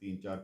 3 4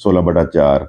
16/4।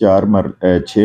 6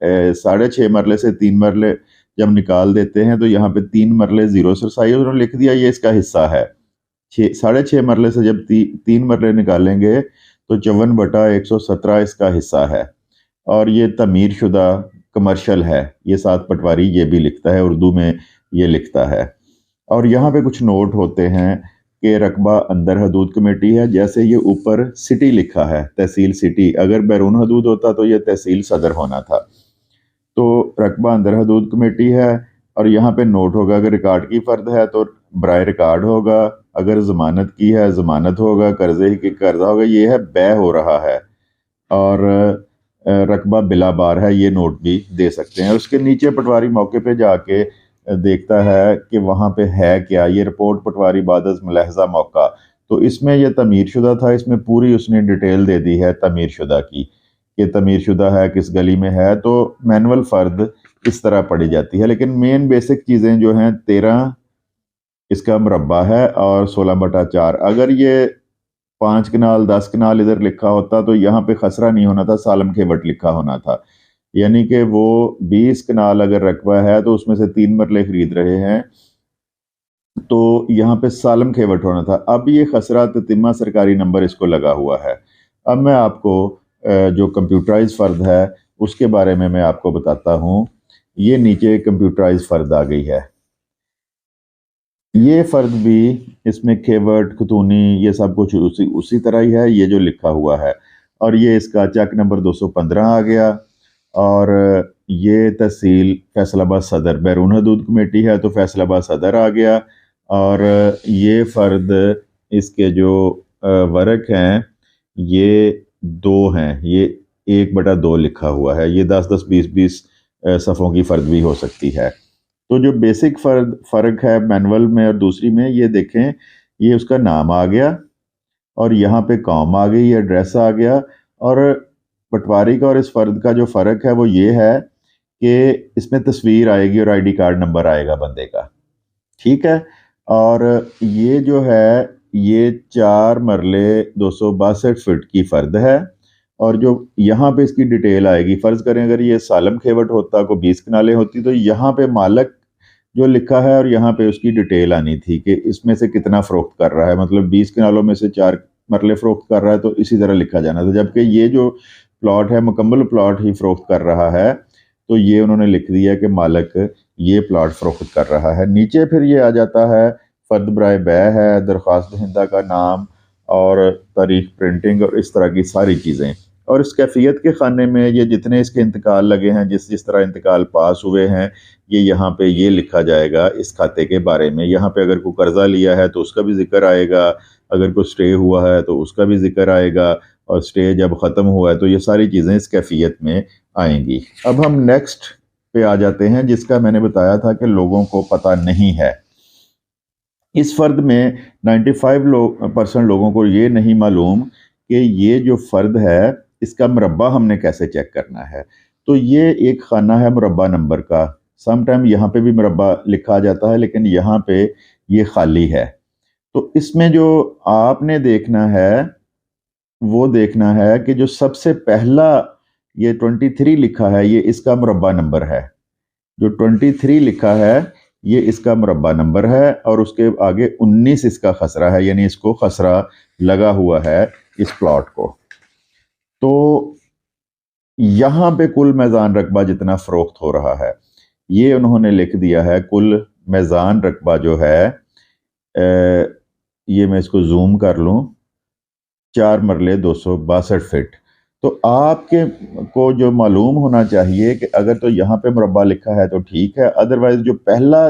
6.5 مرلے سے 3 مرلے جب نکال دیتے ہیں تو یہاں پہ 3 مرلے زیرو سرسائی انہوں نے لکھ دیا یہ اس کا حصہ ہے. 6.5 مرلے سے جب 3 مرلے نکالیں گے تو 54/117 اس کا حصہ ہے. اور یہ تعمیر شدہ کمرشل ہے. یہ ساتھ پٹواری یہ بھی لکھتا ہے، اردو میں یہ لکھتا ہے. اور یہاں پہ کچھ نوٹ ہوتے ہیں کہ رقبہ اندر حدود کمیٹی ہے. جیسے یہ اوپر سٹی لکھا ہے، تحصیل سٹی، اگر بیرون حدود ہوتا تو یہ تحصیل صدر ہونا تھا. تو رقبہ اندر حدود کمیٹی ہے. اور یہاں پہ نوٹ ہوگا اگر ریکارڈ کی فرد ہے تو برائے ریکارڈ ہوگا، اگر ضمانت کی ہے ضمانت ہوگا، قرضے کی قرضہ ہوگا. یہ ہے بے ہو رہا ہے. اور رقبہ بلا بار ہے، یہ نوٹ بھی دے سکتے ہیں. اور اس کے نیچے پٹواری موقع پہ جا کے دیکھتا ہے کہ وہاں پہ ہے کیا. یہ رپورٹ پٹواری بعد از ملاحظہ موقع، تو اس میں یہ تعمیر شدہ تھا. اس میں پوری اس نے ڈیٹیل دے دی ہے تعمیر شدہ کی کہ تعمیر شدہ ہے، کس گلی میں ہے. تو مینول فرد اس طرح پڑھی جاتی ہے. لیکن مین بیسک چیزیں جو ہیں 13 اس کا مربع ہے اور 16/4. اگر یہ 5 کنال 10 کنال ادھر لکھا ہوتا تو یہاں پہ خسرہ نہیں ہونا تھا، سالم کھیوٹ لکھا ہونا تھا. یعنی کہ وہ 20 کنال اگر رقبہ ہے تو اس میں سے 3 مرلے خرید رہے ہیں تو یہاں پہ سالم کھیوٹ ہونا تھا. اب یہ خسرہ تتمہ سرکاری نمبر اس کو لگا ہوا ہے. اب میں آپ کو جو کمپیوٹرائز فرد ہے اس کے بارے میں آپ کو بتاتا ہوں. یہ نیچے کمپیوٹرائز فرد آ گئی ہے. یہ فرد بھی اس میں کھیوٹ خطونی یہ سب کچھ اسی طرح ہی ہے، یہ جو لکھا ہوا ہے. اور یہ اس کا چیک نمبر 215 آ گیا. اور یہ تحصیل فیصل آباد صدر، بیرون حدود کمیٹی ہے تو فیصل آباد صدر آ گیا. اور یہ فرد اس کے جو ورق ہیں یہ 2 ہیں، یہ 1/2 لکھا ہوا ہے. یہ 10 20 صفوں کی فرد بھی ہو سکتی ہے. تو جو بیسک فرق ہے مینول میں اور دوسری میں، یہ دیکھیں یہ اس کا نام آ گیا اور یہاں پہ قوم آ گئی، ایڈریس آ گیا. اور پٹواری کا اور اس فرد کا جو فرق ہے وہ یہ ہے کہ اس میں تصویر آئے گی اور آئی ڈی کارڈ نمبر آئے گا بندے کا. ٹھیک ہے. اور یہ جو ہے یہ 4 مرلے 262 فٹ کی فرد ہے. اور جو یہاں پہ اس کی ڈیٹیل آئے گی، فرض کریں اگر یہ سالم کھیوٹ ہوتا کو 20 کنالیں ہوتی تو یہاں پہ مالک جو لکھا ہے اور یہاں پہ اس کی ڈیٹیل آنی تھی کہ اس میں سے کتنا فروخت کر رہا ہے. مطلب 20 کنالوں میں سے 4 مرلے فروخت کر رہا ہے تو اسی طرح لکھا جانا تھا. جبکہ یہ جو پلاٹ ہے مکمل پلاٹ ہی فروخت کر رہا ہے تو یہ انہوں نے لکھ دیا کہ مالک یہ پلاٹ فروخت کر رہا ہے. نیچے پھر یہ آ جاتا ہے فرد برائے بے ہے، درخواست دہندہ کا نام اور تاریخ پرنٹنگ اور اس طرح کی ساری چیزیں. اور اس کیفیت کے خانے میں یہ جتنے اس کے انتقال لگے ہیں، جس طرح انتقال پاس ہوئے ہیں، یہ یہاں پہ یہ لکھا جائے گا اس کھاتے کے بارے میں. یہاں پہ اگر کوئی قرضہ لیا ہے تو اس کا بھی ذکر آئے گا، اگر کوئی سٹے ہوا ہے تو اس کا بھی ذکر آئے گا، اور سٹے جب ختم ہوا ہے تو یہ ساری چیزیں اس کیفیت میں آئیں گی. اب ہم نیکسٹ پہ آ جاتے ہیں جس کا میں نے بتایا تھا کہ لوگوں کو پتہ نہیں ہے. اس فرد میں 95% لوگوں کو یہ نہیں معلوم کہ یہ جو فرد ہے اس کا مربع ہم نے کیسے چیک کرنا ہے. تو یہ ایک خانہ ہے مربع نمبر کا. سم ٹائم یہاں پہ بھی مربع لکھا جاتا ہے لیکن یہاں پہ یہ خالی ہے. تو اس میں جو آپ نے دیکھنا ہے وہ دیکھنا ہے کہ جو سب سے پہلا یہ 23 لکھا ہے یہ اس کا مربع نمبر ہے. جو 23 لکھا ہے یہ اس کا مربع نمبر ہے اور اس کے آگے 19 اس کا خسرہ ہے، یعنی اس کو خسرہ لگا ہوا ہے اس پلاٹ کو. تو یہاں پہ کل میزان رقبہ جتنا فروخت ہو رہا ہے یہ انہوں نے لکھ دیا ہے. کل میزان رقبہ جو ہے یہ میں اس کو زوم کر لوں، 4 مرلے 262 فٹ. تو آپ کے کو جو معلوم ہونا چاہیے کہ اگر تو یہاں پہ مربع لکھا ہے تو ٹھیک ہے، ادروائز جو پہلا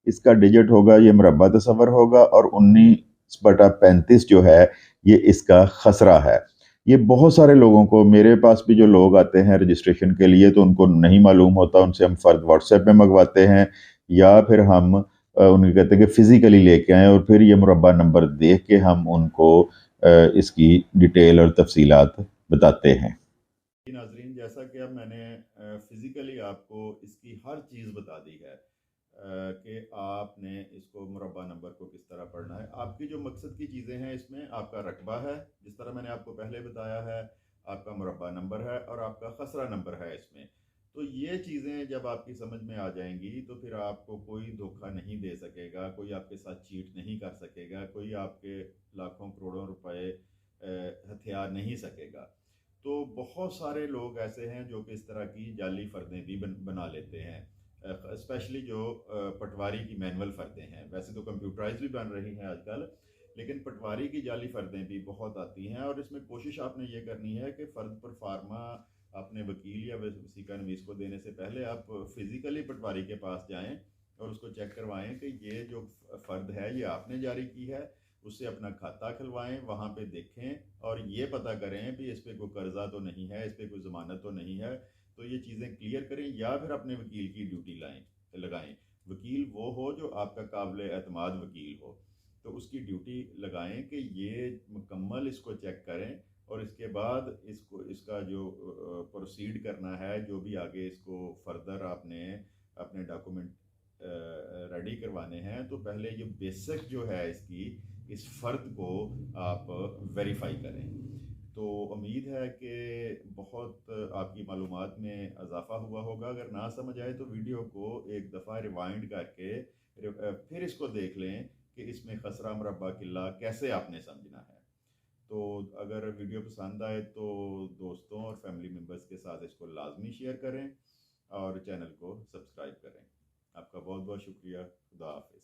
اس کا ڈیجٹ ہوگا یہ مربع تصور ہوگا اور 19/35 جو ہے یہ اس کا خسرہ ہے. یہ بہت سارے لوگوں کو، میرے پاس بھی جو لوگ آتے ہیں رجسٹریشن کے لیے تو ان کو نہیں معلوم ہوتا. ان سے ہم فرد واٹس ایپ میں منگواتے ہیں یا پھر ہم ان کو کہتے ہیں کہ فزیکلی لے کے آئیں اور پھر یہ مربع نمبر دیکھ کے ہم ان کو اس کی ڈیٹیل اور تفصیلات بتاتے ہیں. ناظرین، جیسا کہ اب میں نے فزیکلی آپ کو اس کی ہر چیز بتا دی ہے کہ آپ نے اس کو مربع نمبر کو کس طرح پڑھنا ہے. آپ کی جو مقصد کی چیزیں ہیں اس میں آپ کا رقبہ ہے جس طرح میں نے آپ کو پہلے بتایا ہے، آپ کا مربع نمبر ہے اور آپ کا خسرہ نمبر ہے اس میں. تو یہ چیزیں جب آپ کی سمجھ میں آ جائیں گی تو پھر آپ کو کوئی دھوکہ نہیں دے سکے گا، کوئی آپ کے ساتھ چیٹ نہیں کر سکے گا، کوئی آپ کے لاکھوں کروڑوں روپے ہتھیار نہیں سکے گا۔ تو بہت سارے لوگ ایسے ہیں جو کہ اس طرح کی جعلی فردیں بھی بنا لیتے ہیں، اسپیشلی جو پٹواری کی مینول فردیں ہیں۔ ویسے تو کمپیوٹرائز بھی بن رہی ہیں آج کل، لیکن پٹواری کی جعلی فردیں بھی بہت آتی ہیں، اور اس میں کوشش آپ نے یہ کرنی ہے کہ فرد پر فارما اپنے وکیل یا وثیقہ نویس کو دینے سے پہلے آپ فزیکلی پٹواری کے پاس جائیں اور اس کو چیک کروائیں کہ یہ جو فرد ہے یہ آپ نے جاری کی ہے، اس سے اپنا کھاتہ کھلوائیں، وہاں پہ دیکھیں اور یہ پتہ کریں بھی اس پہ کوئی قرضہ تو نہیں ہے، اس پہ کوئی ضمانت تو نہیں ہے، تو یہ چیزیں کلیئر کریں، یا پھر اپنے وکیل کی ڈیوٹی لگائیں۔ وکیل وہ ہو جو آپ کا قابل اعتماد وکیل ہو، تو اس کی ڈیوٹی لگائیں کہ یہ مکمل اس کو چیک کریں، اور اس کے بعد اس کا جو پروسیڈ کرنا ہے، جو بھی آگے اس کو فردر آپ نے اپنے ڈاکومنٹ ریڈی کروانے ہیں، تو پہلے یہ بیسک جو ہے اس فرد کو آپ ویریفائی کریں۔ تو امید ہے کہ بہت آپ کی معلومات میں اضافہ ہوا ہوگا۔ اگر نہ سمجھ آئے تو ویڈیو کو ایک دفعہ ریوائنڈ کر کے پھر اس کو دیکھ لیں کہ اس میں خسرہ مربع قلہ کیسے آپ نے سمجھنا ہے۔ تو اگر ویڈیو پسند آئے تو دوستوں اور فیملی ممبرس کے ساتھ اس کو لازمی شیئر کریں اور چینل کو سبسکرائب کریں۔ آپ کا بہت بہت شکریہ۔ خدا حافظ۔